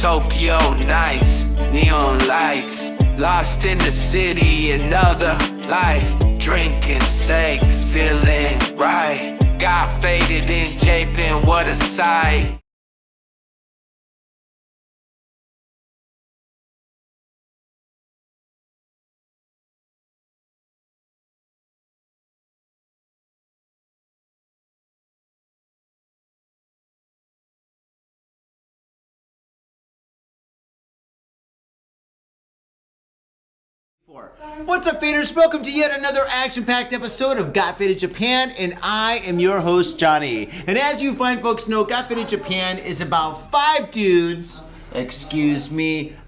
Tokyo nights, neon lights, lost in the city, another life. Drinking sake, feeling right. Got faded in japing, what a sight. What's up, faders? Welcome to yet another action-packed episode of Got Faded Japan, and I am your host, Johnny. And as you fine folks know, Got Faded Japan is about 5 dudes,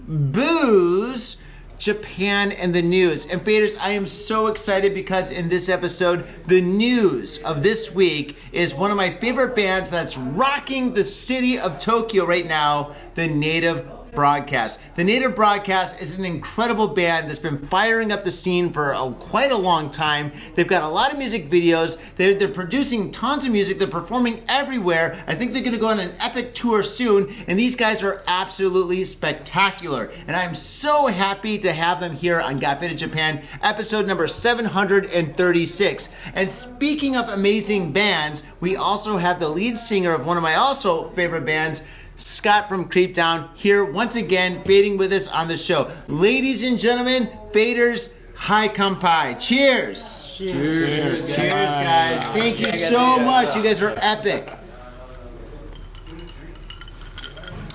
booze, Japan, and the news. And faders, I am so excited because in this episode, the news of this week is one of my favorite bands that's rocking the city of Tokyo right now, the Native Broadcast. The Native Broadcast is an incredible band that's been firing up the scene for quite a long time. They've got a lot of music videos. They're producing tons of music. They're performing everywhere. I think they're going to go on an epic tour soon, and these guys are absolutely spectacular. And I'm so happy to have them here on Got Faded Japan, episode number 736. And speaking of amazing bands, we also have the lead singer of one of my also favorite bands, Scott from Creepdown, here once again, fading with us on the show. Ladies and gentlemen, faders, hi kampai. Cheers. Cheers, guys. Thank you so much. You guys are epic.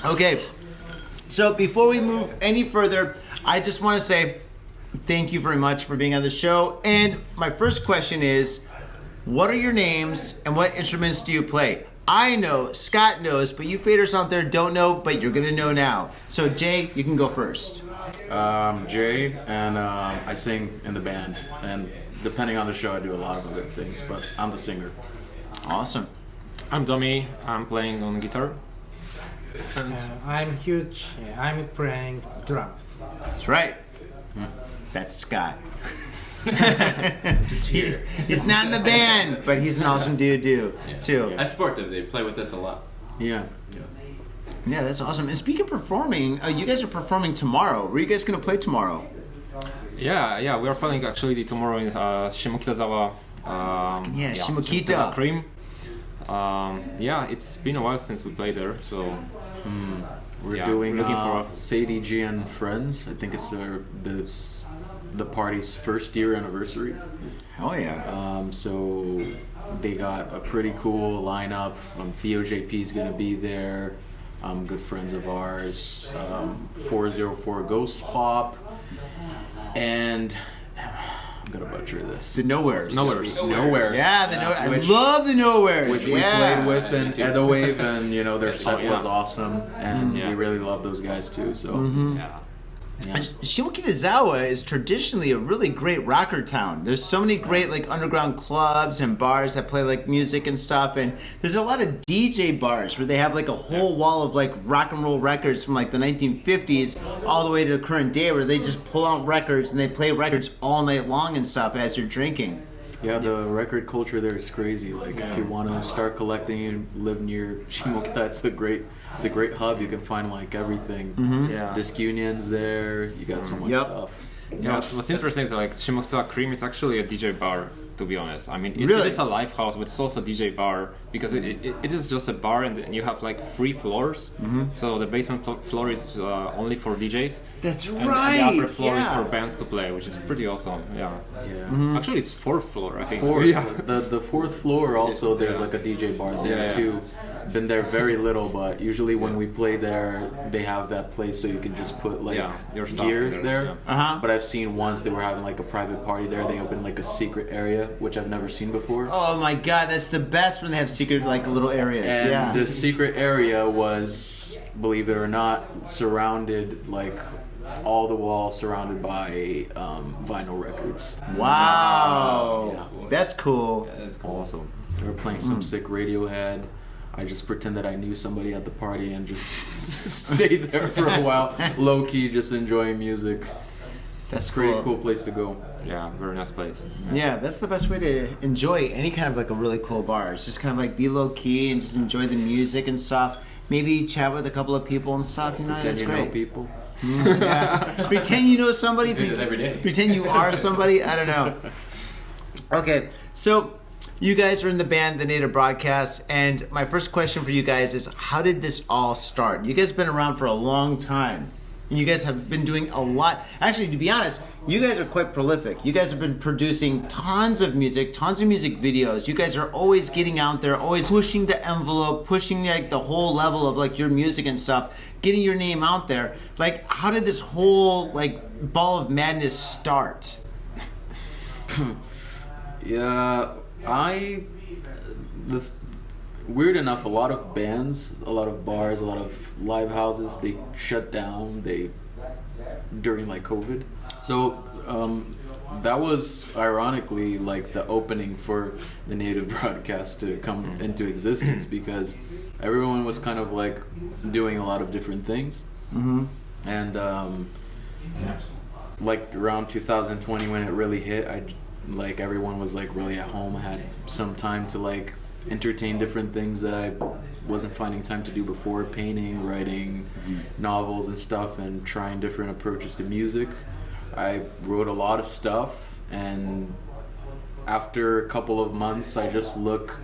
Okay, so before we move any further, I just want to say thank you very much for being on the show. And my first question is, what are your names and what instruments do you play? I know, Scott knows, but you faders out there don't know, but you're going to know now. So, Jay, you can go first. Jay, and I sing in the band. And depending on the show, I do a lot of other things, but I'm the singer. Awesome. I'm Domi. I'm playing on guitar. I'm Huge. I'm playing drums. That's right. That's Scott. He's not in the band, but he's an awesome dude too. I support them. They play with us a lot. Yeah, that's awesome. And speaking of performing, you guys are performing tomorrow. Where are you guys going to play tomorrow? Yeah, we are playing actually tomorrow in Shimokitazawa. Shimokita. Cream. It's been a while since we played there, so we're doing looking for Sadie G and Friends. I think it's the party's first year anniversary. Hell yeah. So they got a pretty cool lineup. Theo JP's gonna be there. Good friends of ours. 404 Ghost Pop. And I'm gonna butcher this. The Nowheres. Yeah, I love the Nowheres. Which we played with in Edowave, and their set was awesome, and we really love those guys too. So Shimokitazawa is traditionally a really great rocker town. There's so many great underground clubs and bars that play music and stuff, and there's a lot of DJ bars where they have a whole wall of rock and roll records from the 1950s all the way to the current day, where they just pull out records and they play records all night long and stuff as you're drinking. Yeah, the record culture there is crazy. If you want to start collecting and live near Shimokita, it's a great hub. You can find everything. Disc unions there. You got so much stuff. Yeah, what's interesting is Shimokitazawa Cream is actually a DJ bar, to be honest. I mean, it is a live house, but it's also a DJ bar because it is just a bar, and you have 3 floors. So the basement floor is only for DJs. That's and right. The upper floor is for bands to play, which is pretty awesome. Yeah. Actually, it's 4th floor, I think. The 4th floor also there's a DJ bar there too. Been there very little, but usually when we play there, they have that place so you can just put your gear there. Yeah. But I've seen once they were having a private party there. They opened a secret area, which I've never seen before. Oh my god, that's the best when they have secret little areas. And the secret area was, believe it or not, surrounded all the walls surrounded by vinyl records. Wow. Yeah. That's cool. Yeah, that's cool. Awesome. They were playing some sick Radiohead. I just pretended I knew somebody at the party and just stayed there for a while, low key, just enjoying music. That's a pretty cool place to go. Yeah, very nice place. Yeah, that's the best way to enjoy any kind of a really cool bar. It's just kind of be low key and just enjoy the music and stuff. maybe chat with a couple of people and stuff. Then That's you great. know people. Yeah. Pretend you know somebody. Do it every day. Pretend you are somebody. I don't know. Okay, so you guys are in the band, The Native Broadcast, and my first question for you guys is, how did this all start? You guys have been around for a long time. And you guys have been doing a lot. Actually, to be honest, you guys are quite prolific. You guys have been producing tons of music videos. You guys are always getting out there, always pushing the envelope, pushing like the whole level of like your music and stuff, getting your name out there. Like, how did this whole like ball of madness start? Yeah, weird enough, a lot of bands, a lot of bars, a lot of live houses, they shut down during like COVID. So that was ironically like the opening for the Native Broadcast to come into existence, because everyone was kind of like doing a lot of different things. And like around 2020 when it really hit, like everyone was like really at home. I had some time to like entertain different things that I wasn't finding time to do before: painting, writing novels and stuff, and trying different approaches to music. I wrote a lot of stuff, and after a couple of months I just looked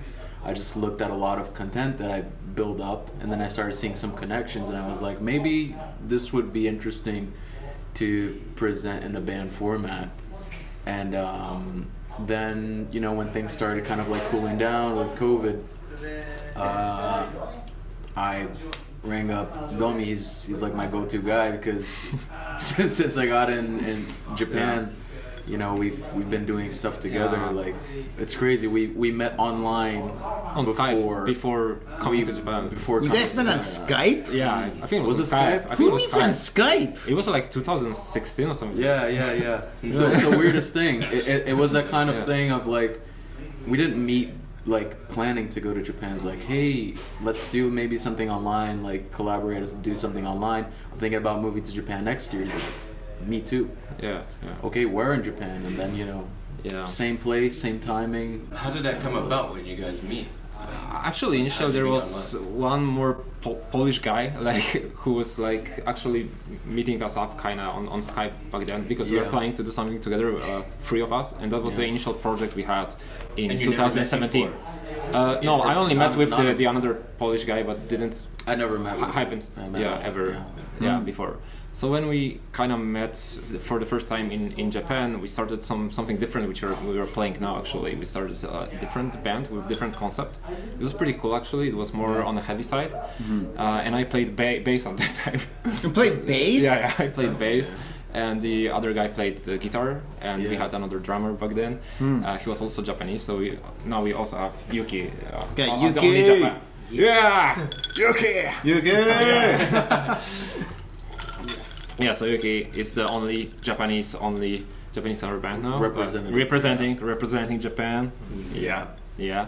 at a lot of content that I built up, and then I started seeing some connections, and I was like, maybe this would be interesting to present in a band format. And then, you know, when things started kind of like cooling down with COVID, I rang up Domi. He's like my go-to guy, because since I got in Japan, you know, we've been doing stuff together. Yeah. Like, it's crazy. We met online On Skype before coming to Japan. You guys been on Skype? Yeah, I think it was, Was it on Skype? I think Who it was meets on Skype. Skype? It was like 2016 or something. Yeah. So it's the weirdest thing. It was that kind of thing of like, we didn't meet like planning to go to Japan. It's like, hey, let's do maybe something online, like collaborate us and do something online. I'm thinking about moving to Japan next year. He's like, me too. Yeah. Okay, we're in Japan, and then, you know, Yeah. same place, same timing. How did that come about when you guys meet? Actually, initially there was one more Polish guy, like, who was like actually meeting us up kind of on Skype back then, because we were Yeah. planning to do something together, three of us, and that was the initial project we had in And you never met 2017. before? No, I only met with Not- the another Polish guy, but didn't I never met. with- haven't I met with- ever before. So when we kind of met for the first time in Japan, we started something different, which we were playing now. Actually, we started a different band with different concept. It was pretty cool, actually. It was more on the heavy side, and I played bass on that time. You play bass? Yeah, I played bass, and the other guy played the guitar, and we had another drummer back then. He was also Japanese, so now we also have Yuki. Got of the Yuki! only Japan. Yeah, Yuki. Yeah, so Yuki is the only Japanese cover band now. Representing Japan. Yeah.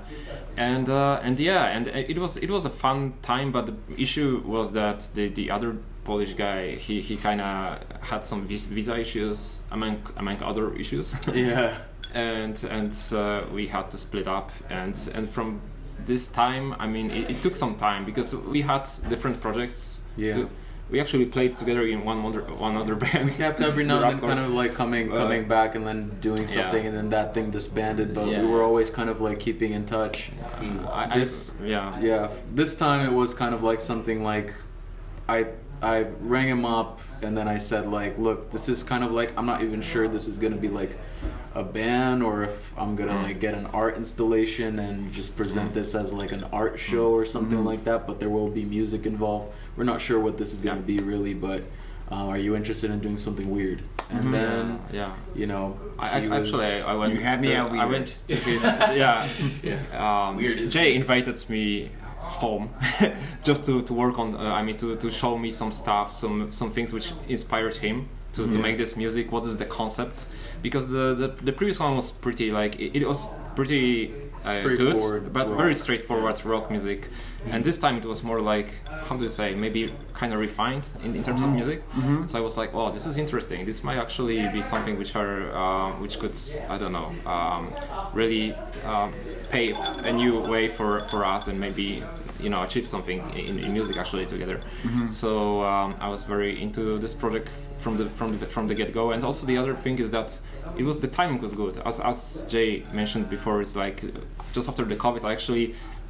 And it was a fun time, but the issue was that the other Polish guy, he kind of had some visa issues among other issues. Yeah. and we had to split up, and from this time, I mean, it took some time, because we had different projects. Yeah. We actually played together in one other band. We kept every now and then kind of like coming back and then doing something, Yeah. and then that thing disbanded, but Yeah. we were always kind of like keeping in touch. This time it was kind of like something like I rang him up, and then I said like, look, this is kind of like, I'm not even sure this is gonna be like a band, or if I'm gonna like get an art installation and just present this as like an art show or something like that, but there will be music involved. We're not sure what this is gonna be really, but are you interested in doing something weird? And then you know, I went. You had me at weird. I went to his Weird is Jay invited me home just to work on. To show me some stuff, some things which inspired him to make this music. What is the concept? Because the previous one was pretty like it was pretty good, but very straightforward rock music. And this time it was more like, how do you say, maybe kind of refined in terms of music. So I was like, wow, this is interesting. This might actually be something which could, I don't know, really pave a new way for us, and maybe achieve something in music actually together. So I was very into this project from the get-go. And also the other thing is that the timing was good. As Jay mentioned before, it's like just after the COVID,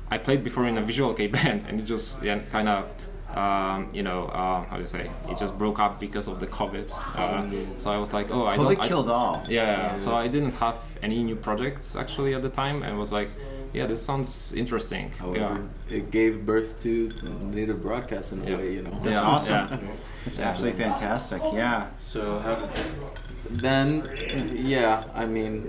I played before in a visual kei band, and it just kind of how do you say? It just broke up because of the COVID. So I was like, COVID killed all. Yeah. So I didn't have any new projects actually at the time, and was like, yeah, this sounds interesting. However, it gave birth to native broadcast in a way, That's awesome. Yeah. It's absolutely fantastic. Yeah. So how did Then,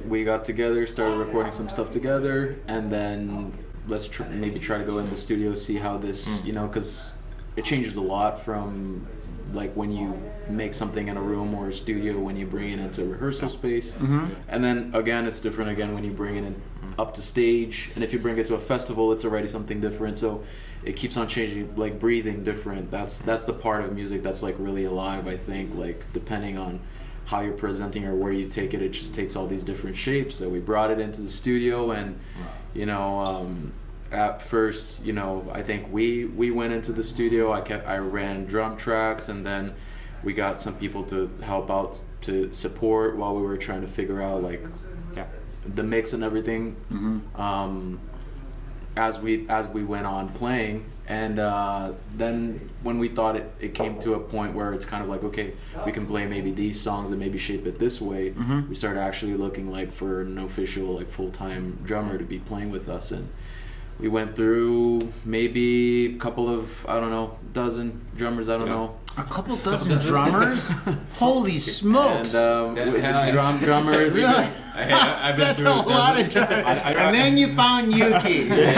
we got together, started recording some stuff together, and then let's maybe try to go in the studio, see how this, because it changes a lot from like when you make something in a room or a studio when you bring it into a rehearsal space, and then again it's different again when you bring it in up to stage, and if you bring it to a festival it's already something different, so it keeps on changing, like breathing different. That's the part of music that's like really alive, I think, like depending on how you're presenting or where you take it, it just takes all these different shapes. So we brought it into the studio, and at first, I think we went into the studio. I ran drum tracks, and then we got some people to help out to support while we were trying to figure out like the mix and everything. As we went on playing, and then when we thought it came to a point where it's kind of like, okay, we can play maybe these songs and maybe shape it this way, we started actually looking like for an official like full-time drummer to be playing with us. And we went through maybe a couple of, dozen drummers, I don't know. A couple dozen drummers? Holy smokes! And drummers. Really? That's a lot of drummers. And then you found Yuki. Hey.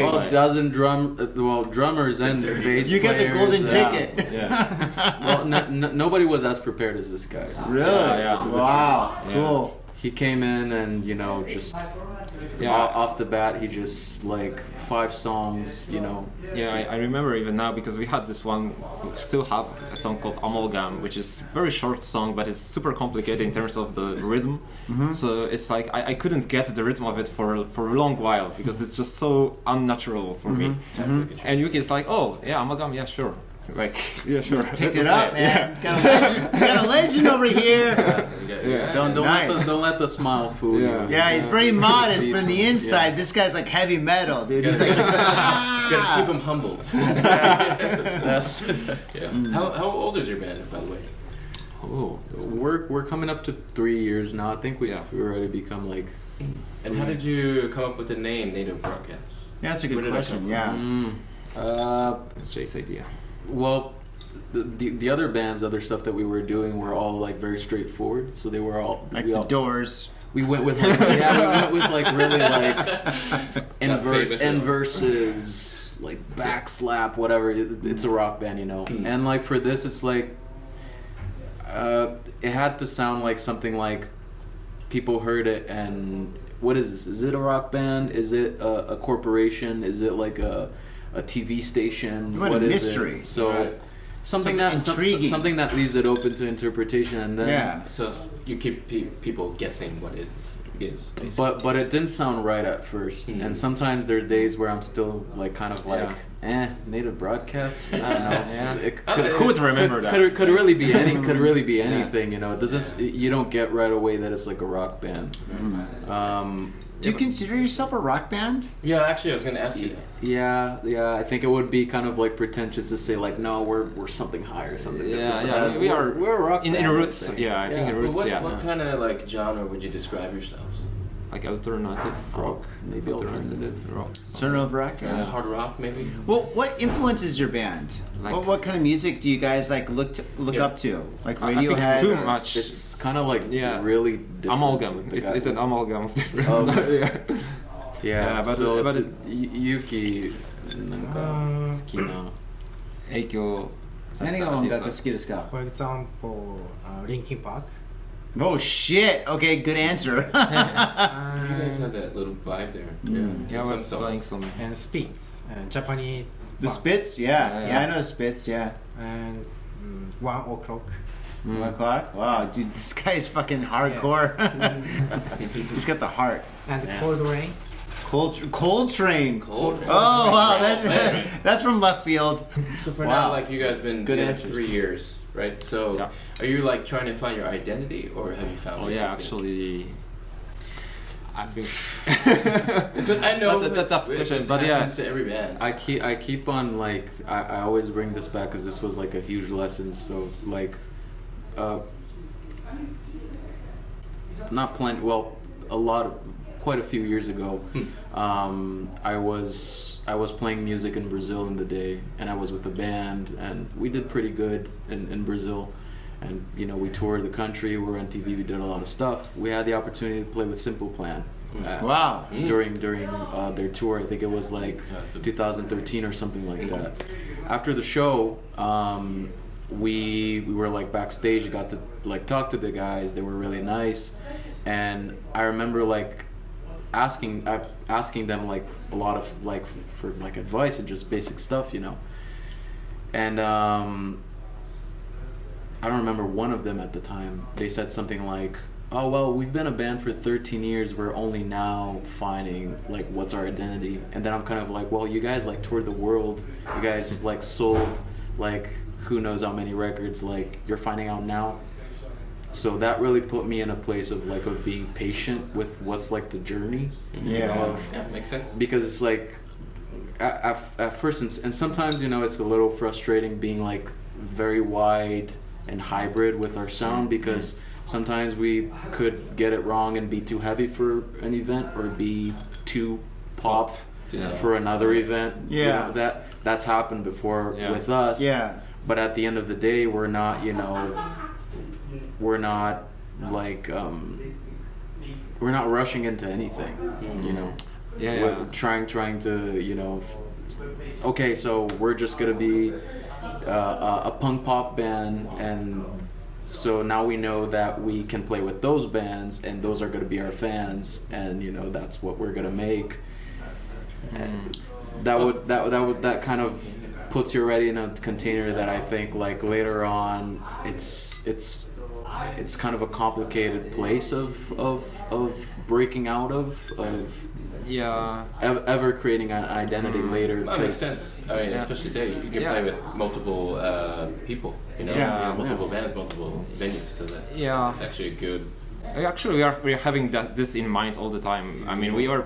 Well, a dozen drummers and bass You get the players, golden ticket. Well, nobody was as prepared as this guy. Really? Wow. Cool. He came in and just off the bat, he just like 5 songs, Yeah, I remember even now, because we had this one, we still have a song called Amalgam, which is a very short song, but it's super complicated in terms of the rhythm. So it's like I couldn't get the rhythm of it for a long while, because it's just so unnatural for me. And Yuki is like, oh yeah, Amalgam, yeah, sure. Like, yeah, sure. Picked it up, man. Got a legend over here. Don't Nice. let the smile fool you. Yeah, he's very modest, but on the inside, this guy's like heavy metal, dude. He's like, gotta keep him humble? How old is your band, by the way? Oh, we're coming up to 3 years now. I think we've already become like. And how did you come up with the name Native Broadcast? Yeah, that's a good question. Yeah. It's Jay's idea. Well, the other bands, other stuff that we were doing were all like very straightforward. So they were all Like the Doors. We went with like, really like inverses, like backslap, whatever. It's a rock band, And like for this, it's like it had to sound like something like people heard it and what is this? Is it a rock band? Is it a corporation? Is it like a TV station? What a mystery. It? So something that leaves it open to interpretation, and then so you keep people guessing what it is. But it didn't sound right at first, and sometimes there are days where I'm still like kind of like native broadcast. I don't know. Who would remember that? Could really be anything. It doesn't. You don't get right away that it's like a rock band. Do you consider yourself a rock band? Yeah, actually, I was going to ask you that. Yeah. I think it would be kind of like pretentious to say like, no, we're something higher or something. Yeah. We're a rock band. In roots. Yeah, I think in roots. What kind of like genre would you describe yourselves? Like alternative rock, maybe alternative rock. Alternative rock. Hard rock, maybe. Well, what influences your band? Like, what kind of music do you guys like look up to? Like Radiohead? I think too much. It's kind of like really different. Amalgam. It's an amalgam of different. But Yuki なんか好きな影響。何が音楽好きですか? For example, Linkin Park. Oh shit! Okay, good answer. You guys have that little vibe there. Yeah, we're playing some. And Spits, Japanese. The Spits? Yeah, I know Spits, yeah. And 1 o'clock. 1 o'clock? Wow, dude, this guy is fucking hardcore. He's got the heart. And Cold Rain. Coltrane. Coltrane. Oh wow, Man. that's from left field. So for Wow. now, like you guys been Good together answers. 3 years, right? So Yeah. are you like trying to find your identity, or have you found Oh it? yeah, you think? actually, I think. I know That's a tough question, but yeah. happens to every band. I keep on like I always bring this back because this was like a huge lesson. So like, not plenty. Well, quite a few years ago, I was playing music in Brazil in the day, and I was with a band, and we did pretty good in Brazil. And you know, we toured the country. We were on TV. We did a lot of stuff. We had the opportunity to play with Simple Plan. Wow. During their tour, I think it was like 2013 or something like that. After the show, we were like backstage. Got to like talk to the guys. They were really nice, and I remember like asking them like a lot of like for like advice and just basic stuff, you know. And I don't remember one of them at the time. They said something like, "Oh well, we've been a band for 13 years. We're only now finding like what's our identity." And then I'm kind of like, "Well, you guys like toured the world. You guys like sold like who knows how many records. Like you're finding out now." So that really put me in a place of like of being patient with what's like the journey. You know, Yeah, makes sense. because it's like at first and sometimes, you know, it's a little frustrating being like very wide and hybrid with our sound, because sometimes we could get it wrong and be too heavy for an event or be too pop for another event. Yeah. You know, that's happened before with us. Yeah. But at the end of the day, we're not like we're not rushing into anything, you know. We're trying to, you know, okay, so we're just gonna be a punk pop band, and so now we know that we can play with those bands, and those are gonna be our fans, and you know that's what we're gonna make. And that kind of puts you already in a container that I think like later on it's kind of a complicated place of breaking out of Yeah. ever creating an identity later. That makes sense. I mean, especially there, you can play with multiple people, you know, multiple bands, multiple venues, so that's actually a good. Actually, we are having this in mind all the time. I mean, we are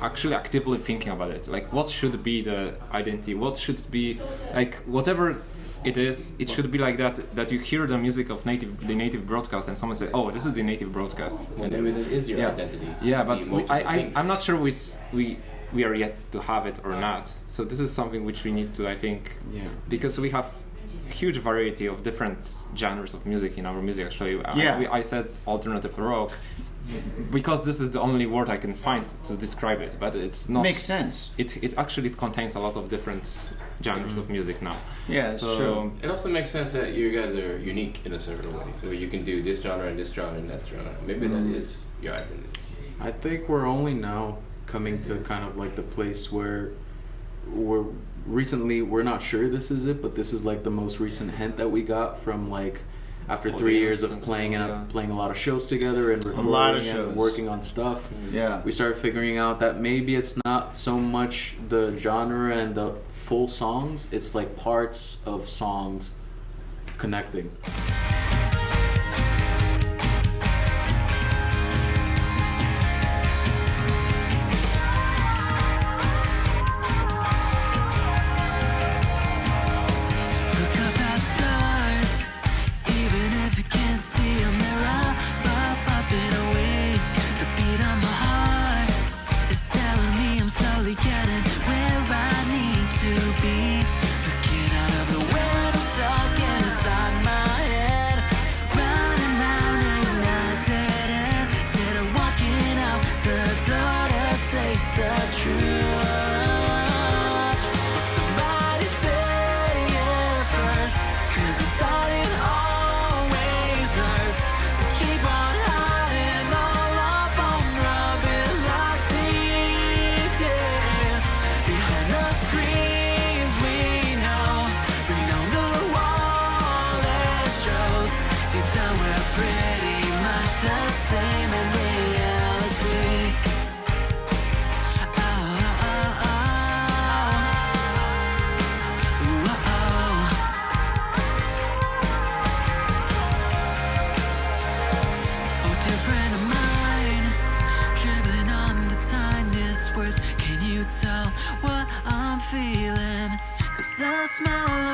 actually actively thinking about it. Like, what should be the identity? What should be like whatever it is? It should be like that you hear the music of the native broadcast, and someone say, "Oh, this is the native broadcast." And I mean, it is your identity. Yeah, to but be multiple I'm not sure we are yet to have it or not. So this is something which we need to, I think, because we have huge variety of different genres of music in our music. Actually, I said alternative rock because this is the only word I can find to describe it, but it's not. Makes sense. It actually contains a lot of different genres of music now. Yeah, it's true. It also makes sense that you guys are unique in a certain way, so you can do this genre and this genre and that genre. Maybe that is your identity. I think we're only now coming to kind of like the place where we're not sure this is it, but this is like the most recent hint that we got from like after 3 years of playing a lot of shows together and recording and working on stuff. We started figuring out that maybe it's not so much the genre and the full songs, it's like parts of songs connecting.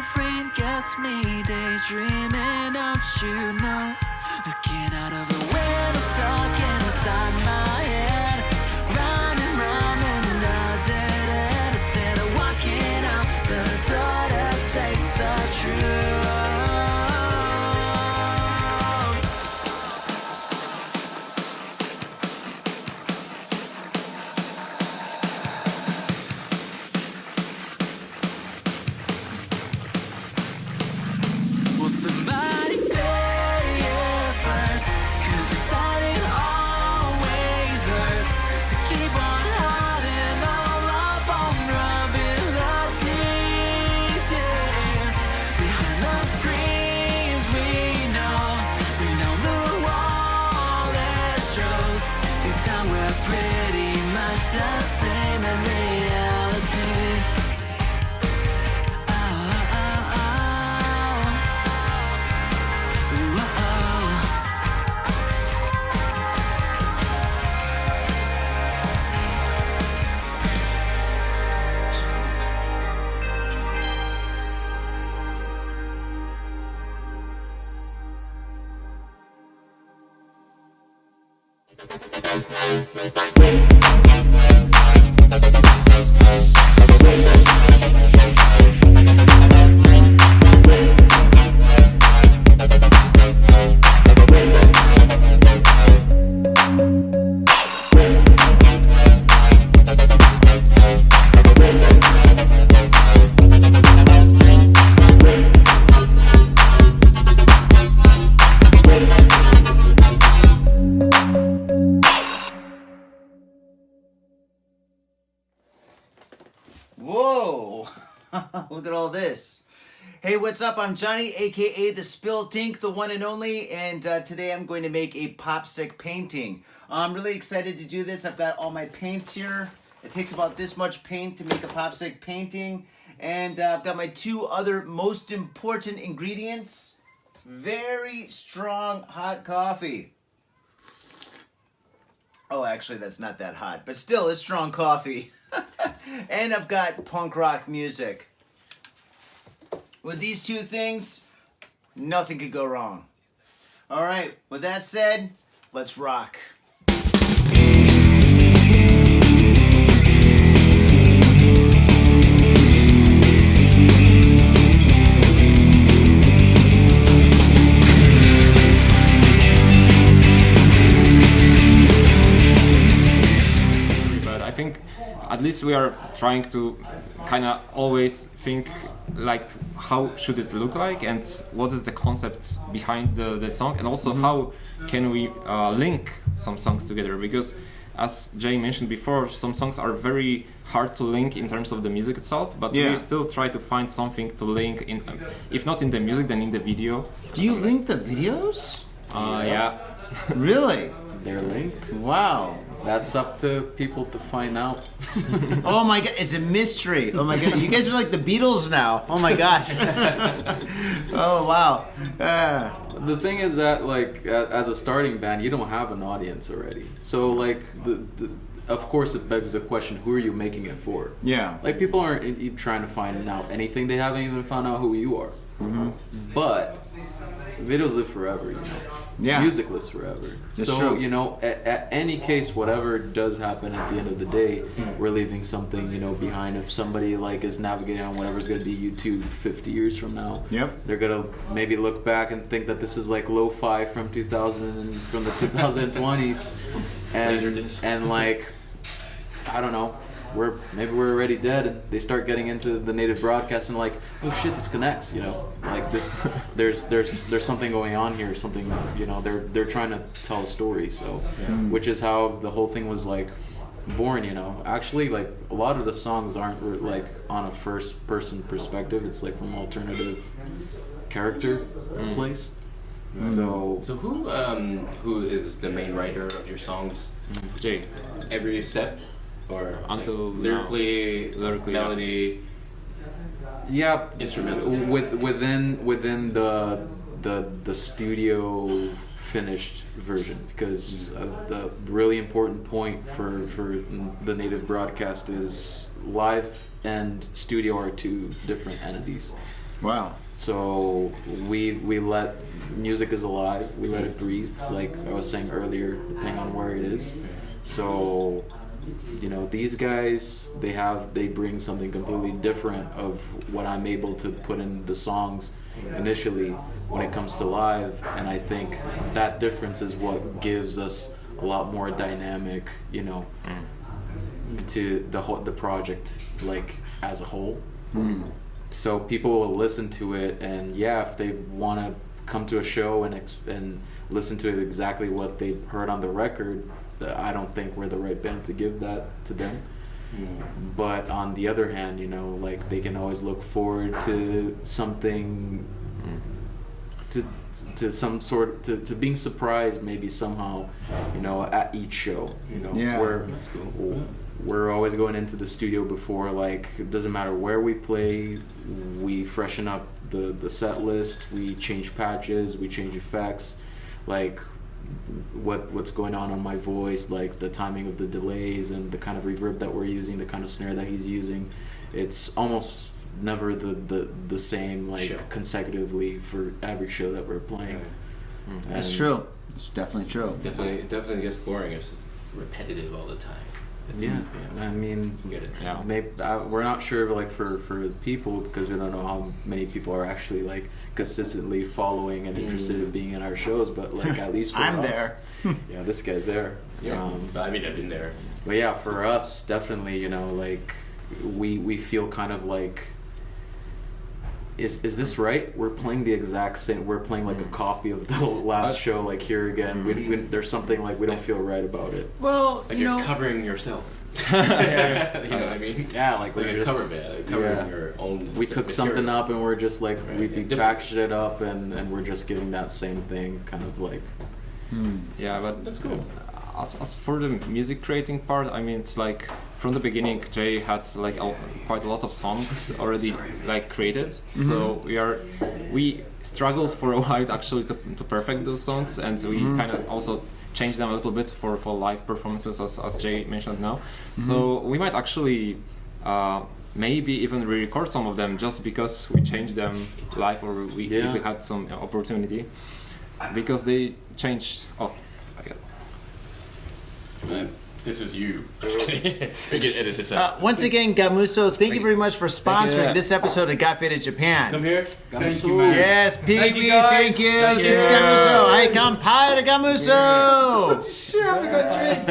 refrain gets me daydreaming, don't you know? Looking out of the window, stuck inside my head, round and round in a dead end. Instead of walking out the door to taste the truth. Will somebody say it first? 'Cause deciding always hurts. To keep on hiding all our vulnerabilities, yeah. Behind the screens we know the wall that shows. Deep down we're pretty much the same in reality. Oh, oh, oh. Ooh, oh, oh. Whoa! Look at all this. Hey, what's up? I'm Johnny, aka the SPILT, the one and only, and today I'm going to make a popsicle painting. I'm really excited to do this. I've got all my paints here. It takes about this much paint to make a popsicle painting, and I've got my two other most important ingredients. Very strong hot coffee. Oh, actually, that's not that hot, but still, it's strong coffee. And I've got punk rock music. With these two things, nothing could go wrong. All right, with that said, let's rock. But I think at least we are trying to kind of always think like how should it look like and what is the concept behind the song, and also how can we link some songs together, because as Jay mentioned before, some songs are very hard to link in terms of the music itself, but we still try to find something to link in, if not in the music, then in the video. Do you link the videos? Yeah. Really? They're linked. Wow. That's up to people to find out. Oh my god, it's a mystery. Oh my god, you guys are like the Beatles now. Oh my gosh. Oh wow. The thing is that, like, as a starting band, you don't have an audience already. So, like, of course, it begs the question: who are you making it for? Yeah. Like, people aren't trying to find out anything. They haven't even found out who you are. Mm-hmm. But videos live forever, you know. Yeah. Music lives forever. That's so true. You know, at any case, whatever does happen at the end of the day, we're leaving something, you know, behind. If somebody like is navigating on whatever's going to be YouTube 50 years from now, they're gonna maybe look back and think that this is like lo-fi from 2000 from the 2020s, and like, I don't know. Maybe we're already dead, and they start getting into the native broadcast and like, oh shit, this connects, you know, like this. There's something going on here, something, you know. They're trying to tell a story, so which is how the whole thing was like born, you know. Actually, like a lot of the songs aren't like on a first person perspective. It's like from alternative character place. So who is the main writer of your songs? Jay. Every step? Or until lyrically, melody, yeah, instrumental. Within the studio finished version, because the really important point for the native broadcast is live and studio are two different entities. Wow. So we let music is alive. We let it breathe, like I was saying earlier, depending on where it is. So, you know, these guys, they bring something completely different of what I'm able to put in the songs initially when it comes to live, and I think that difference is what gives us a lot more dynamic, you know, to the project, like as a whole. So people will listen to it, and yeah, if they want to come to a show and listen to exactly what they heard on the record, I don't think we're the right band to give that to them. But on the other hand, you know, like they can always look forward to something, to some sort, to being surprised maybe somehow, you know, at each show, you know. Yeah. We're always going into the studio before, like, it doesn't matter where we play, we freshen up the set list, we change patches, we change effects, like what's going on my voice, like the timing of the delays and the kind of reverb that we're using, the kind of snare that he's using. It's almost never the same, like, consecutively for every show that we're playing. That's true. It's definitely true. Definitely gets boring if it's repetitive all the time. Yeah, I mean, Get it. Yeah. maybe we're not sure, like, for the people, because we don't know how many people are actually, like, consistently following and interested in being in our shows, but, like, at least for I'm us, there. yeah, this guy's there. Yeah, but I mean, I've been there. But yeah, for us, definitely, you know, like, we feel kind of like, is this right? We're playing the exact same. We're playing like a copy of the last show, like, here again. We, there's something, like, we don't feel right about it. Well, Like you you're know, covering yourself. You know what I mean? Yeah, like, Like we're a just, cover band, like covering your own. we cook something up and we're just like, Right, we yeah, different. packaged it up and we're just giving that same thing, kind of like. Yeah, but That's cool. as for the music creating part, I mean, it's like from the beginning, Jay had like quite a lot of songs already like created. So we struggled for a while actually to perfect those songs, and we kind of also changed them a little bit for live performances, as Jay mentioned now. So we might actually maybe even re-record some of them just because we changed them live, or if we had some opportunity, because they changed. Oh, I get it. This is you. Just kidding. We can edit this out. once again, Gamuso, thank you very much for sponsoring this episode of Got Faded Japan. Come here. Thank you, man. Yes, Pee Thank you, Wee, guys. thank you. Thank This is you. Gamuso. I kanpai to Gamuso. Shit, we got drink.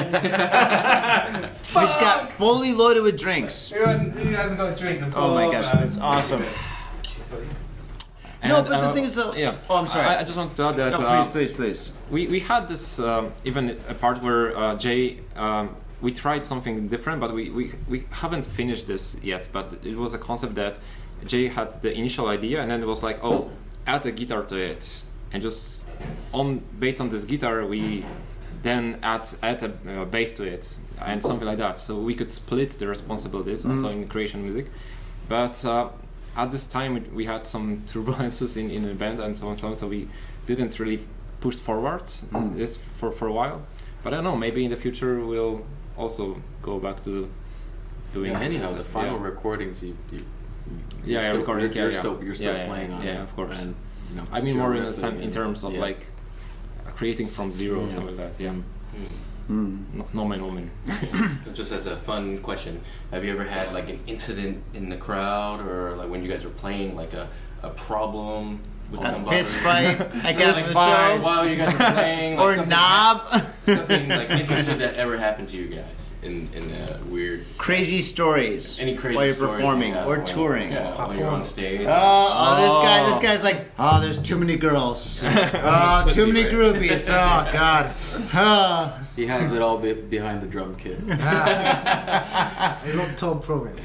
We just got fully loaded with drinks. Who hasn't got a drink? Oh my gosh, that's awesome. No, but the thing is, though. Yeah. Oh, I'm sorry. I just want to add that. No, please. We had this even a part where Jay, we tried something different, but we haven't finished this yet. But it was a concept that Jay had the initial idea, and then it was like, oh, add a guitar to it, and just based on this guitar, we then add a bass to it and something like that. So we could split the responsibilities also in creation music, but. At this time, we had some turbulences in the band and so on, so we didn't really push forward this for a while. But I don't know, maybe in the future we'll also go back to doing. Yeah, anyhow, music. the final recordings, you're recording. still playing on. Yeah, of course. And, you know, I it's mean, your more method in terms of like creating from zero or something like that. Yeah. No man. Just as a fun question, have you ever had like an incident in the crowd, or like when you guys were playing, like a problem with somebody? Fist fight. I guess Fist the fight show. while you guys were playing, like Or something knob. something like interesting that ever happened to you guys in a weird. Crazy stories. Any crazy while you're stories performing you got or while- touring. Yeah, while you're on stage. This guy's like, oh, there's too many girls. Oh, too many groupies. Oh, God. Oh. He hides it all behind the drum kit. A lot of problems.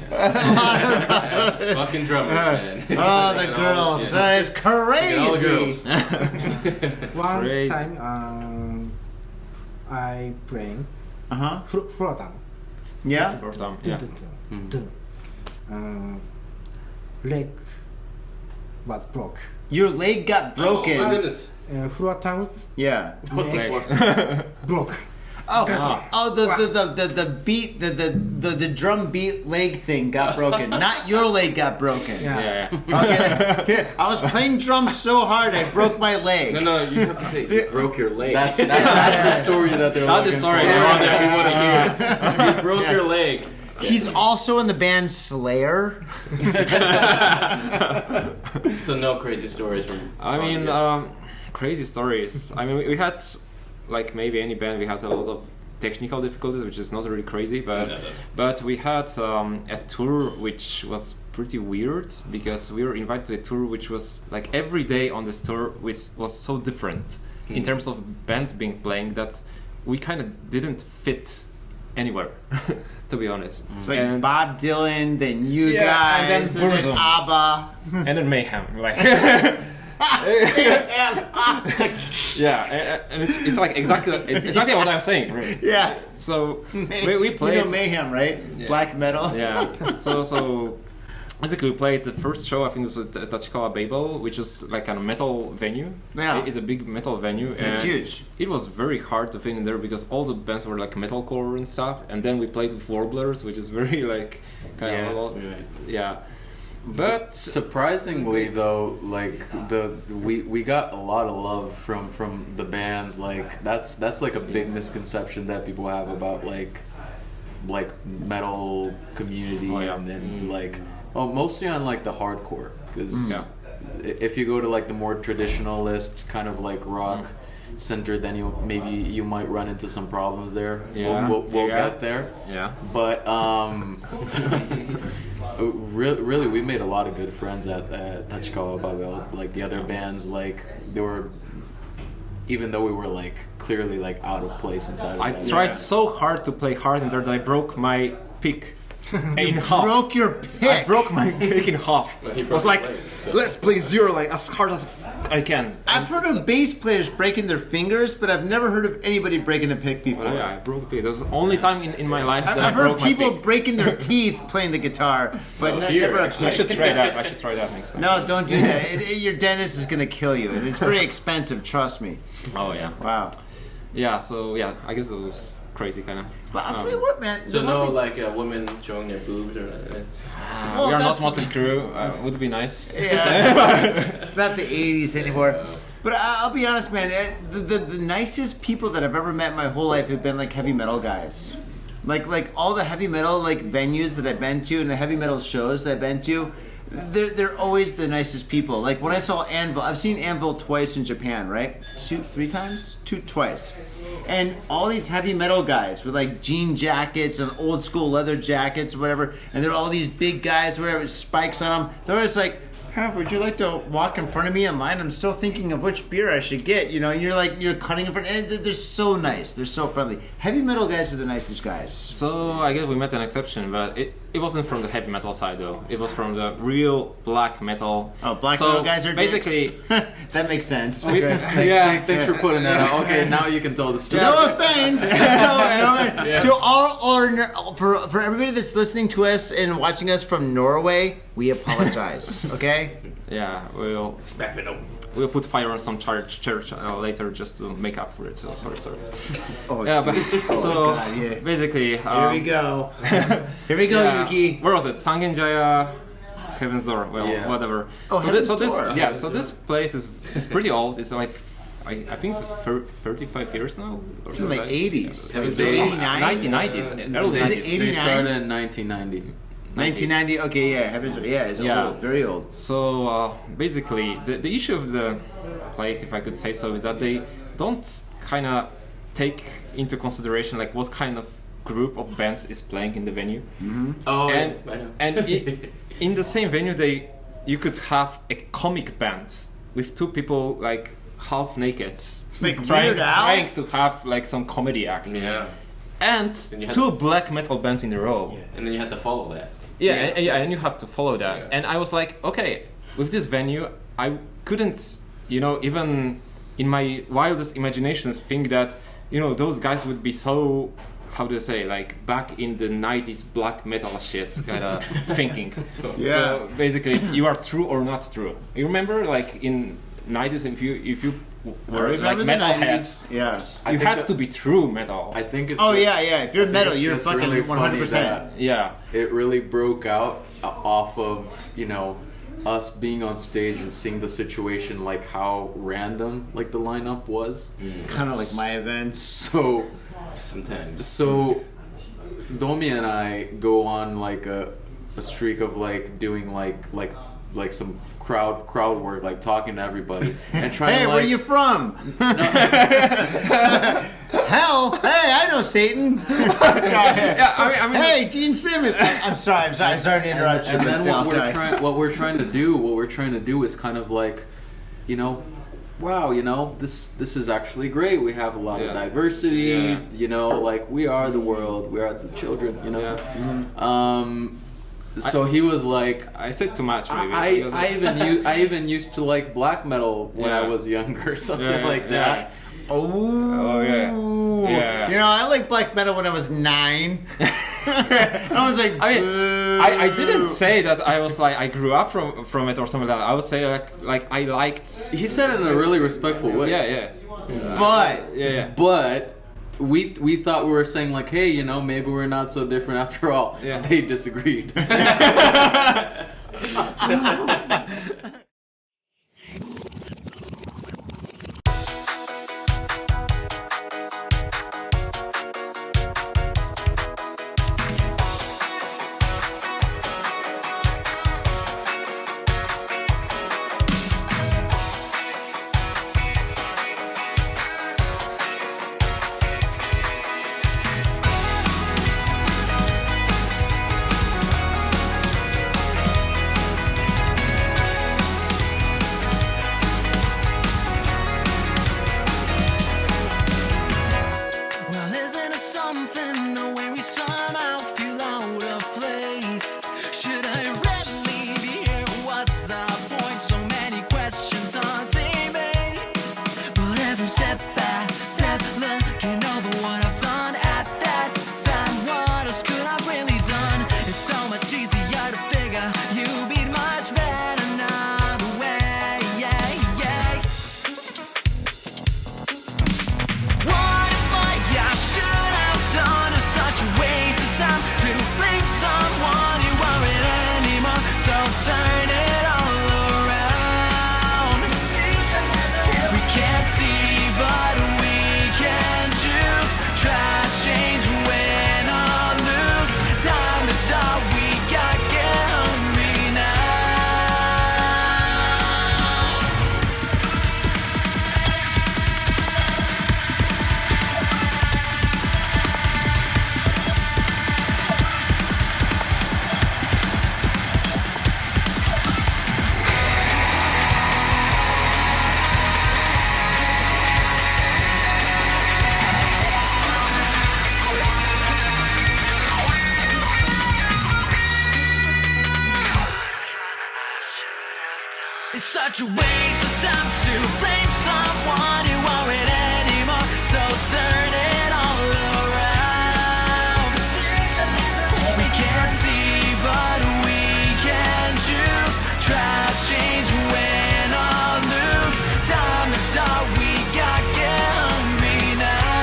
Fucking drummers, man. Oh, the Taking all girls. shit. That is Taking all the crazy. girls. One Great. time, I playing Uh-huh. floor down. Yeah? First time. Yeah. Leg was broke. Your leg got broken. Oh my goodness. Floor towns Yeah. broke. The beat, the drum beat leg thing got broken. Not your leg got broken. Yeah. Okay. I was playing drums so hard I broke my leg. No, you have to say you broke your leg. That's the story that they're That's the looking story for. they want that we want to hear. You broke your leg. He's also in the band Slayer. So no crazy stories from. I mean, crazy stories. I mean, we had, like maybe any band, we had a lot of technical difficulties, which is not really crazy, but we had a tour which was pretty weird because we were invited to a tour which was like every day on this tour was so different in terms of bands being playing that we kind of didn't fit anywhere. To be honest, it's like Bob Dylan, then you guys, and then then ABBA, and then Mayhem, like and it's like exactly what I'm saying, right? Yeah. So we played. You know Mayhem, right? Yeah. Black metal. Yeah. So basically, we played the first show. I think it was at Tachikawa Babel, which was like a metal venue. Yeah. It's a big metal venue. It's huge. It was very hard to fit in there because all the bands were like metalcore and stuff, and then we played with Warblers, which is very like kind of a lot. Yeah. But surprisingly though, like we got a lot of love from the bands. Like that's like a big misconception that people have about like metal community and then like mostly on like the hardcore because if you go to like the more traditionalist kind of like rock center, then you might run into some problems there. We'll get there. Yeah. But really, we made a lot of good friends at Tachikawa Babel. Like the other bands, like they were, even though we were like clearly like out of place inside. I tried so hard to play hard in there that I broke my pick. In half. Broke your pick. I broke my pick in half. Well, I was like, let's play zero like as hard as I can. I've heard of bass players breaking their fingers, but I've never heard of anybody breaking a pick before. Well, yeah, I broke a pick. That was the only time in my life that I've I broke heard people my pick. breaking their teeth playing the guitar, but never a I pick. should try that. I should try that next time. No, don't do that. Your dentist is going to kill you, and it's very expensive, trust me. Oh, yeah. Wow. Yeah, so yeah, I guess it was crazy kind of. But I'll tell you what, man. So no, like women showing their boobs or. We are not Motley Crue. Would be nice. Yeah, it's not the '80s anymore. But I'll be honest, man. The nicest people that I've ever met in my whole life have been like heavy metal guys. Like all the heavy metal like venues that I've been to and the heavy metal shows that I've been to. They're always the nicest people. Like when I saw Anvil, I've seen Anvil twice in Japan, right? Twice. And all these heavy metal guys with like jean jackets and old school leather jackets or whatever, and they're all these big guys, whatever, with spikes on them. They're always like, would you like to walk in front of me in line? I'm still thinking of which beer I should get. You know, you're cutting in front. And they're so nice. They're so friendly. Heavy metal guys are the nicest guys. So I guess we met an exception, but it wasn't from the heavy metal side though. It was from the real black metal. Oh, black metal guys are basically dicks. That makes sense. Thanks for putting that out. Okay, now you can tell the story. No offense. To all for everybody that's listening to us and watching us from Norway, we apologize. Okay. Yeah, we'll put fire on some church later just to make up for it. So sorry. Basically, here we go. Here we go, Yuki. Where was it? Sangenjaya, Heaven's Door. Well, whatever. Oh, So this place is pretty old. It's like I think it's 35 years now. Or It's in the 80s. It was 89? 1990s. Early Is it 90s. 89? They started in 1990. 1990. Okay, it's old, very old. So basically, the issue of the place, if I could say so, is that they don't kind of take into consideration like what kind of group of bands is playing in the venue. Mm-hmm. Oh, and I know. In the same venue, you could have a comic band with two people like half naked, Like trying to have like some comedy act. Yeah. And two black metal bands in a row. Yeah. And then you had to follow that. And you have to follow that. Yeah. And I was like, okay, with this venue, I couldn't, even in my wildest imaginations think that, those guys would be so, how do you say, like back in the 90s black metal shit kind of thinking. So basically, you are true or not true. You remember, like in 90s, if you I were like remember the metalheads, 90s. Yes. you had to be true metal. I think it's. Oh just- yeah. If you're I think metal, it's you're just fucking really funny 100%. that Yeah. It really broke out off of, you know, us being on stage and seeing the situation, like how random like the lineup was. Kind of like my events. So Sometimes. Domi and I go on like a streak of like doing like some crowd work, like talking to everybody and trying Hey, to, like, where are you from? Hell, hey, I know Satan. I'm sorry. Yeah, I mean, Hey, Gene Simmons. I'm sorry to interrupt you. And but then still, sorry. what we're trying to do is kind of like, you know, wow, you know, this is actually great. We have a lot of diversity. Yeah. You know, like we are the world. We are the children. You know. Yeah. So he was like, I said too much. Maybe. I even used to like black metal when I was younger, something like that. Oh yeah. You know, I like black metal when I was 9. I was like, I mean, boo. I didn't say that I was like I grew up from it or something like that. I would say like I liked. He said it in a really respectful way. Yeah. But Yeah. But we thought we were saying like, hey, you know, maybe we're not so different after all. Yeah. They disagreed. Well, isn't it something the way we somehow feel out of place? Should I really be here? What's the point? So many questions haunting me. But every step by step, looking over what I've done at that time, what else could I really done? It's so much easier to figure you beat much better another way. What if what I should have done is such a waste of time to blame someone you weren't anymore? So turn it all around. We can't see, but we can choose. Try change, win or lose. Time is all we got. Get hungry now. It's such a waste of time to blame someone you aren't anymore. So turn it all around. We can't see, but we can choose. Try change, win or lose. Time is all we got. Get hungry now.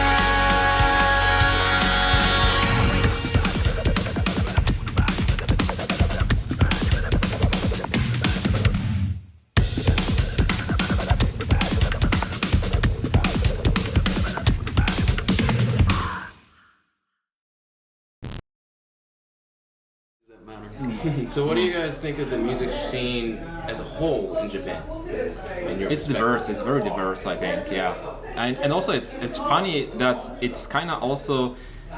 So, what do you guys think of the music scene as a whole in Japan? In your It's perspective? diverse. It's very diverse, I think. Yeah, and also it's funny that it's kind of also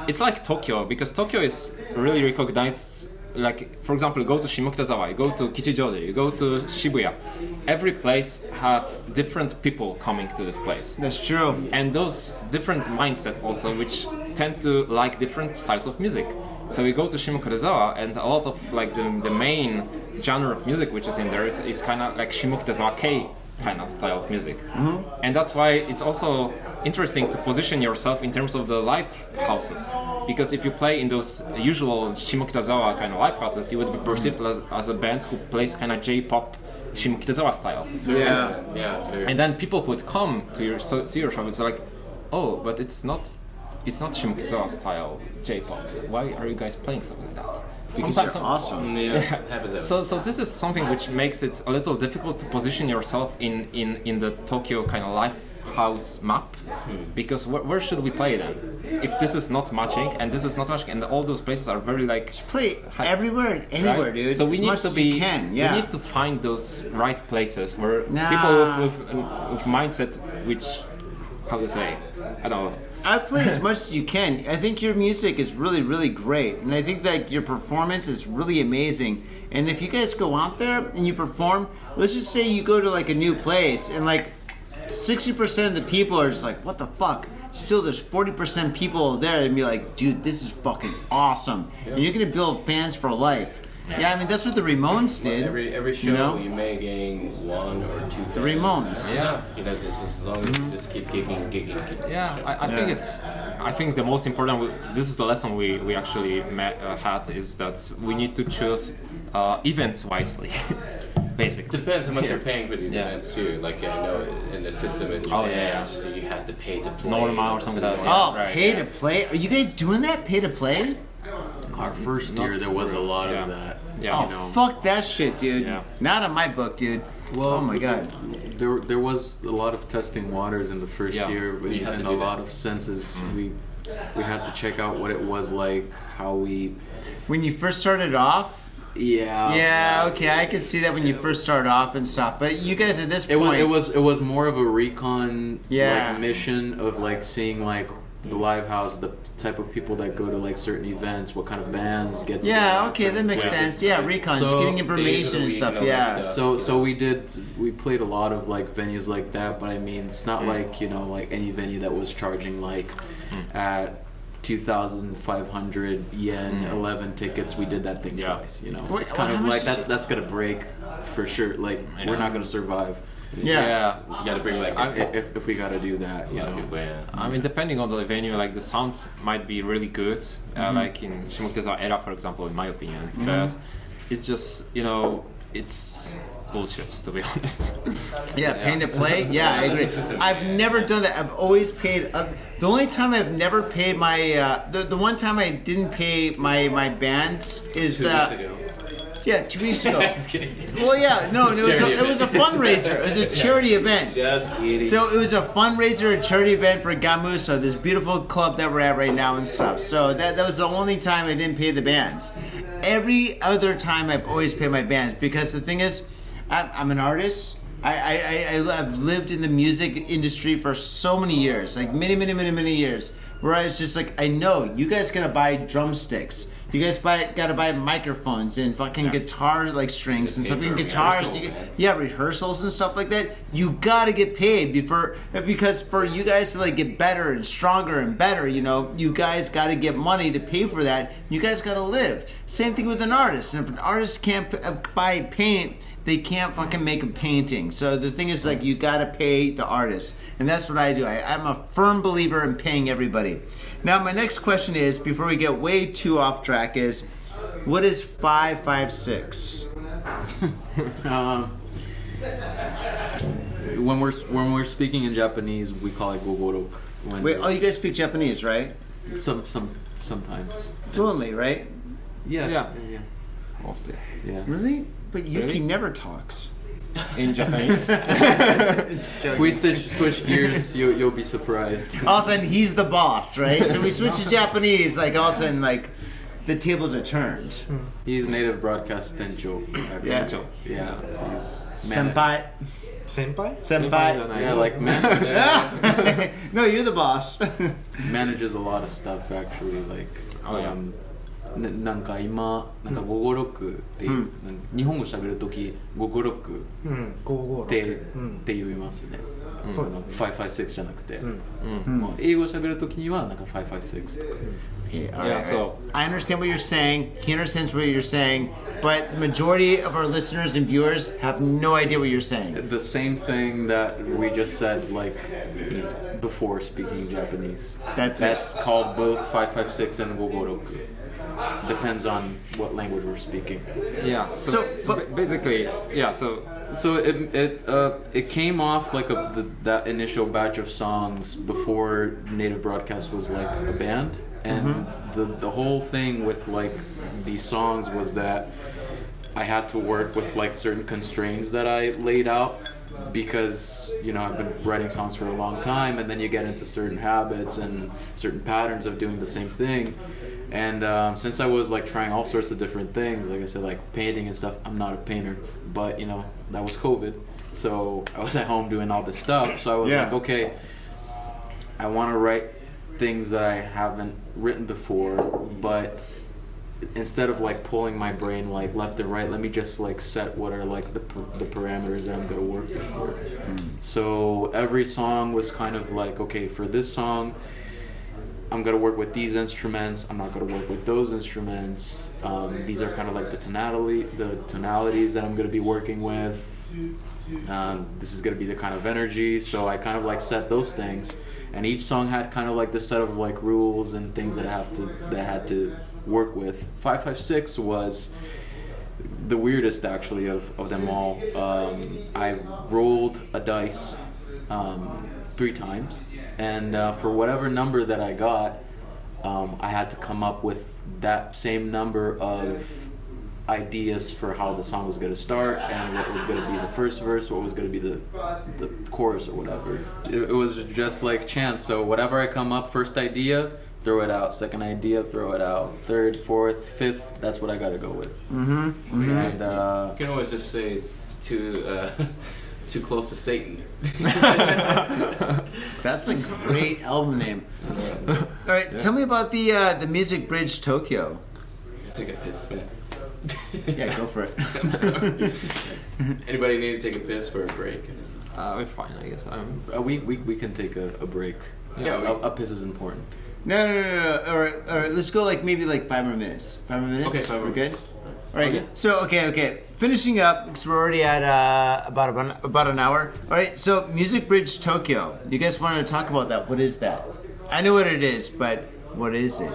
it's like Tokyo, because Tokyo is really recognized. Like, for example, you go to Shimokitazawa, you go to Kichijoji, you go to Shibuya. Every place have different people coming to this place, that's true. and those different mindsets also, which tend to like different styles of music. So we go to Shimokitazawa, and a lot of like the main genre of music which is in there is kind of like Shimokitazawa Kei kind of style of music, and that's why it's also interesting to position yourself in terms of the live houses, because if you play in those usual Shimokitazawa kind of live houses, you would be perceived as a band who plays kind of J-pop Shimokitazawa style. Yeah. Yeah. Very, And then people would come to your see your shop. It's like, oh, but it's not Shimokitazawa style J-pop. Why are you guys playing something like that? Because you're awesome. yeah. Happens So this is something which makes it a little difficult to position yourself in the Tokyo kind of life house map, because where should we play then? If this is not matching and this is not matching, and all those places are very like Play everywhere and anywhere, right? dude. So we as need much to as be. you can. Yeah. We need to find those right places where Nah. people with mindset, which how to say, I don't know. I play as much as you can. I think your music is really, really great, and I think that your performance is really amazing. And if you guys go out there and you perform, let's just say you go to like a new place, and like 60% of the people are just like, "What the fuck?" Still, there's 40% people there and be like, "Dude, this is fucking awesome," and you're gonna build fans for life. Yeah, I mean that's what the Ramones did. every show you know? you may gain 1 or 2 fans. The Ramones. That's enough. You know, this, as long as you just keep gigging. Yeah, I think it's. I think the most important. This is the lesson we actually had is that we need to choose events wisely. Basically, Depends how much you're paying for these Yeah. events too. Like I know in the system in Oh, Japan, yeah. you have to pay to play. Norma or something like that. Oh, Right, pay yeah. to play? Are you guys doing that? Pay to play? Our first year, there was a lot Yeah. of that. Yeah. Oh, fuck that shit, dude. Yeah. Not on my book, dude. Well, oh my god. There was a lot of testing waters in the first Yeah. year, You had to and do a that. lot of senses. We had to check out what it was like, how we. When you first started off? Yeah. Yeah, okay, I can see that when you first started off and stuff. But you guys at this It point, was more of a recon Yeah. like mission of like seeing like the live house, the type of people that go to like certain events, what kind of bands get together yeah, at okay, that certain makes places. sense. Yeah, recon, just So, getting days of information the and week stuff. and all Yeah. that stuff. So we played a lot of like venues like that, but I mean it's not like, you know, like any venue that was charging like at 2,500 yen 11 tickets. We did that thing Yeah. twice, you know. Wait, It's kind how of much like is that's gonna break for sure. Like we're not gonna survive Yeah. You got to bring like if we gotta do that, you a lot of know. people. Yeah. I mean, depending on the venue, like the sounds might be really good, like in Shimokitazawa era, for example, in my opinion. But it's just, you know, it's bullshit, to be honest. Yeah, paying to play? Yeah, I agree. I've never done that. I've always paid. The only time I've never paid my. The one time I didn't pay my bands is 2 weeks ago. Yeah, 2 weeks ago. Just kidding. Well, yeah, no, it was a Charity fundraiser. It was a charity event. Just kidding. So it was a fundraiser, a charity event for Gamuso, this beautiful club that we're at right now and stuff. So that was the only time I didn't pay the bands. Every other time I've always paid my bands, because the thing is, I'm an artist. I've lived in the music industry for so many years, like many years, where I was just like, I know you guys gotta buy drumsticks. You guys gotta buy microphones and fucking guitar like strings and pay stuff. for And guitars, rehearsals and stuff like that. You gotta get paid because for you guys to like get better and stronger and better, you know, you guys gotta get money to pay for that. You guys gotta live. Same thing with an artist. And if an artist can't buy paint, they can't fucking make a painting. So the thing is, like, you gotta pay the artist. And that's what I do. I'm a firm believer in paying everybody. Now, my next question is, before we get way too off track, is what is 556? When we're speaking in Japanese, we call it gogoro. Wait, oh, you guys speak Japanese, right? Sometimes. Fluently, right? Yeah. Mostly. Yeah. Really? But Yuki Really? never talks. In Japanese. If we switch gears, you'll be surprised. All of a sudden, he's the boss, right? So we switch to Japanese, like all of a sudden, like the tables are turned. He's native broadcast tencho. actually. Yeah. Yeah. He's Senpai. Senpai? Yeah, like man, No, you're the boss. manages a lot of stuff actually. Like, Oh, yeah. なんか今なんか556っていう、なんか日本語喋るとき556うん、556。ってうん、って言いますね。そうですね。 556じゃなくて、もう英語喋るときにはなんか556とか。 Okay, all Yeah, right, so- I understand what you're saying. He understands what you're saying, but the majority of our listeners and viewers have no idea what you're saying. The same thing that we just said, like before speaking Japanese. That's called both 556 and 556. Depends on what language we're speaking. Yeah. So, So basically, yeah. So So it came off like that initial batch of songs before Native Broadcast was like a band, and the whole thing with like these songs was that I had to work with like certain constraints that I laid out, because I've been writing songs for a long time, and then you get into certain habits and certain patterns of doing the same thing. And since I was like trying all sorts of different things, like I said, like painting and stuff, I'm not a painter, but that was COVID, so I was at home doing all this stuff. So I was like, okay, I want to write things that I haven't written before, but instead of like pulling my brain like left and right, let me just like set what are like the parameters that I'm gonna work with. So every song was kind of like, okay, for this song I'm gonna work with these instruments, I'm not gonna work with those instruments. These are kind of like the tonalities that I'm gonna be working with. This is gonna be the kind of energy. So I kind of like set those things, and each song had kind of like this set of like rules and things that had to work with. 556 was the weirdest actually of them all. I rolled a dice 3 times, and for whatever number that I got, I had to come up with that same number of ideas for how the song was going to start, and what was going to be the first verse, what was going to be the chorus or whatever. It was just like chance. So whatever I come up, first idea, throw it out. Second idea, throw it out. Third, fourth, fifth, that's what I got to go with. And you can always just say too close to Satan. That's a great album name. All right, tell me about the Music Bridge Tokyo. Take a piss, man. Yeah, go for it. I'm sorry. Anybody need to take a piss for a break? We're fine, I guess. We can take a break. Yeah, a piss is important. No. All right. Let's go like maybe like 5 more minutes. 5 more minutes. Okay, 5 more We're good. All right. Okay. So okay. Finishing up because we're already at about an hour. All right. So Music Bridge Tokyo. You guys wanted to talk about that? What is that? I know what it is, but what is it?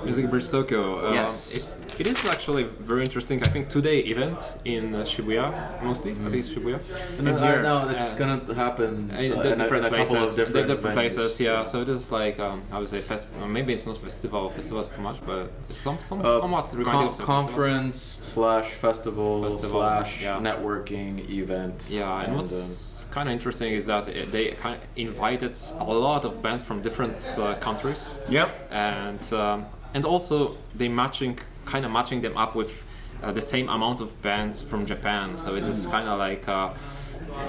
Music Bridge Tokyo. Yes. It is actually very interesting. I think 2-day event in Shibuya mostly. I think it's Shibuya. No, it's gonna happen in a couple of different places. Yeah, so it is like I would say maybe it's not festival. Festival is too much, but it's somewhat reminding of conference / festival / networking event. Yeah, and what's kind of interesting is that they kind of invited a lot of bands from different countries. Yep. And also they kind of matching them up with the same amount of bands from Japan. So it is kind of like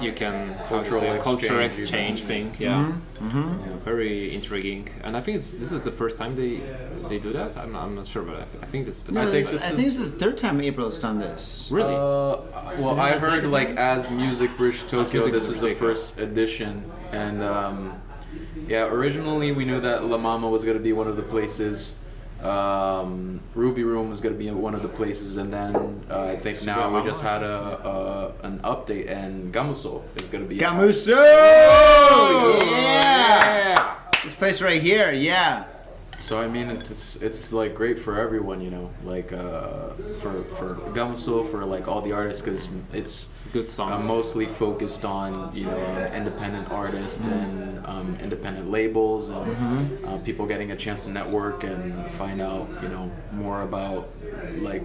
you can cultural exchange thing. Yeah. Yeah, very intriguing. And I think this is the first time they do that. I'm not sure, but I think this. I think it's the 3rd time April's done this. Really? Well, I heard like as Music Bridge Tokyo, this is the first edition, and originally we knew that La Mama was going to be one of the places. Ruby Room was going to be one of the places, and then I think now we just had an update, and Gamuso is going to be Gamuso! Yeah! This place right here, yeah. So I mean, it's like great for everyone, like for Gamuso, for like all the artists, because it's good songs. Mostly focused on independent artists and independent labels, and people getting a chance to network and find out more about like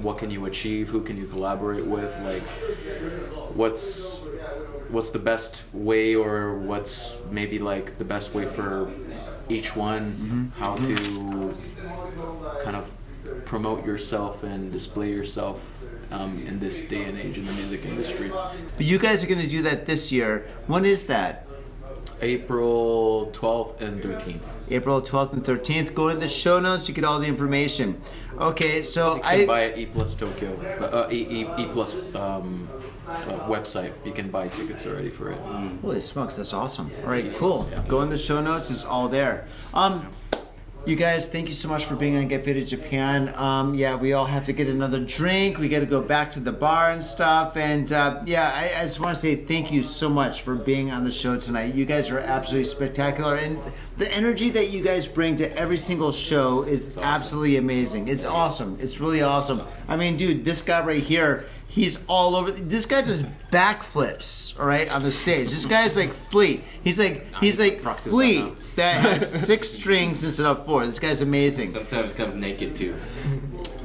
what can you achieve, who can you collaborate with, like what's the best way, or what's maybe like the best way for each one, how to kind of promote yourself and display yourself in this day and age in the music industry. But you guys are going to do that this year. When is that? April 12th and 13th. April 12th and 13th. Go to the show notes to get all the information. Okay, so you can buy at E Plus Tokyo, E Plus website. You can buy tickets already for it. Holy smokes, that's awesome. All right, cool. Yeah. Go in the show notes. It's all there. You guys, thank you so much for being on Get Faded Japan. We all have to get another drink. We got to go back to the bar and stuff. And I just want to say thank you so much for being on the show tonight. You guys are absolutely spectacular. And the energy that you guys bring to every single show is absolutely amazing. It's awesome. It's really awesome. I mean, dude, this guy right here, He's all over. This guy does backflips, all right, on the stage. This guy's like Fleet. He's like Fleet that has 6 strings instead of 4. This guy's amazing. Sometimes comes naked too.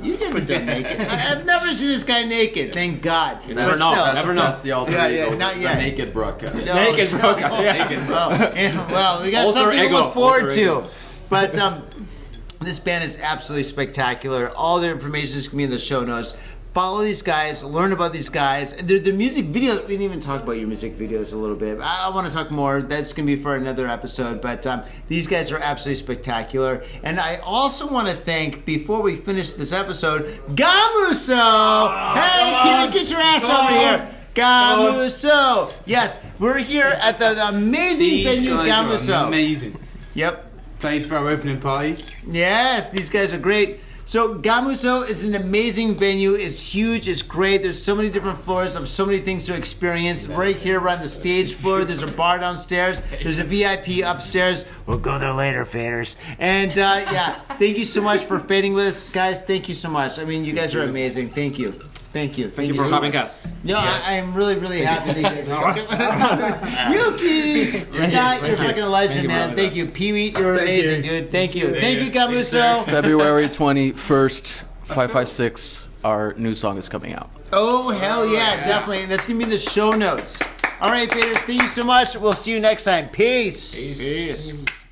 You've never done naked. I've never seen this guy naked. Thank God. You never know. Still, Never know. That's the alter ego. Not The yet. naked broadcast. No. Naked broadcast. Yeah. Naked. Well, we got Alter something to ego. look forward Alter to. ego. But this band is absolutely spectacular. All their information is going to be in the show notes. Follow these guys, learn about these guys. The music videos, we didn't even talk about your music videos a little bit. I want to talk more. That's going to be for another episode. But these guys are absolutely spectacular. And I also want to thank, before we finish this episode, Gamuso! Hey, can you get your ass over here? Gamuso! Yes, we're here at the amazing venue, Gamuso. Amazing. Yep. Played for our opening party. Yes, these guys are great. So Gamuso is an amazing venue. It's huge. It's great. There's so many different floors of so many things to experience. Right here, we're on the stage floor. There's a bar downstairs. There's a VIP upstairs. We'll go there later, faders. And yeah, thank you so much for fading with us, guys. Thank you so much. I mean, you guys are amazing. Thank you. Thank you. Thank you for so having much. us. No, I'm really, really happy that you guys are. Yuki! Scott, you're fucking a legend, man. Thank you. Pee-wee, you're amazing, dude. Thank you. Thank you, Gamuso. February 21st, 556. Our new song is coming out. Oh, hell yeah, definitely. And that's going to be in the show notes. All right, faders, thank you so much. We'll see you next time. Peace. Peace.